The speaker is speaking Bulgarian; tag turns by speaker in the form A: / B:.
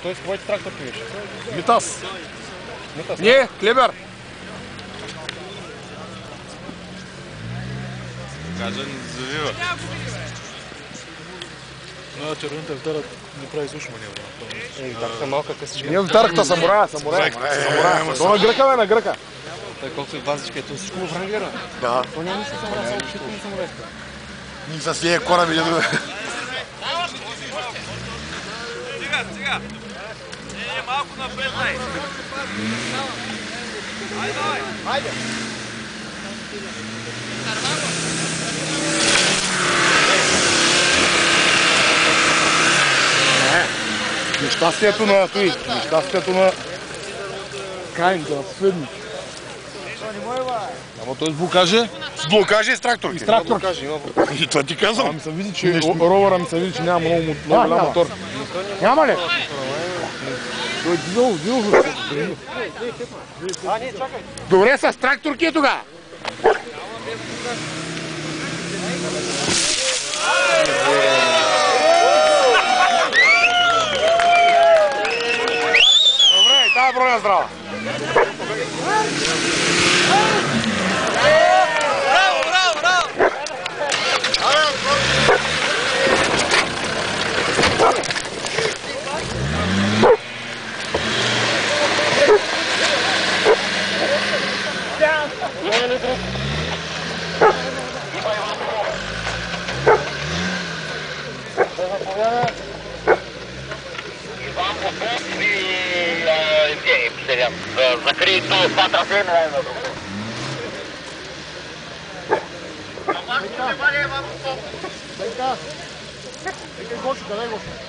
A: Той схвати трактор пиеш.
B: Митас. Не, Клебер.
C: Кажа, не завива.
D: Но червените вдарат, не прави слушма
A: Ей, така малка късичка.
B: Не вдарах та самурая. То на гръка, бе, на гръка.
A: Той колкото и базичка е, то всичко му врангера.
B: Да.
A: То няма нищо самурай, само всичко му самурайска.
B: Ни с тия кораби не дойде.
C: Стига! Малко напред, дай! Айде!
B: Нещастието на той, нещастието на Кайн, да следни. Ама той с блокажи? С блокажи и с тракторки.
A: С тракторки.
B: И това ти казвам.
D: Ами се види, че ровъра ми се види, че няма много голям мотор.
B: Няма ли?
D: Той е дизел.
B: Добре, с тракторки е тогава. Добре, и тази броя здрава.
E: Закрий то, патрон,
D: Така. Нека Гошо, къде е Гошо?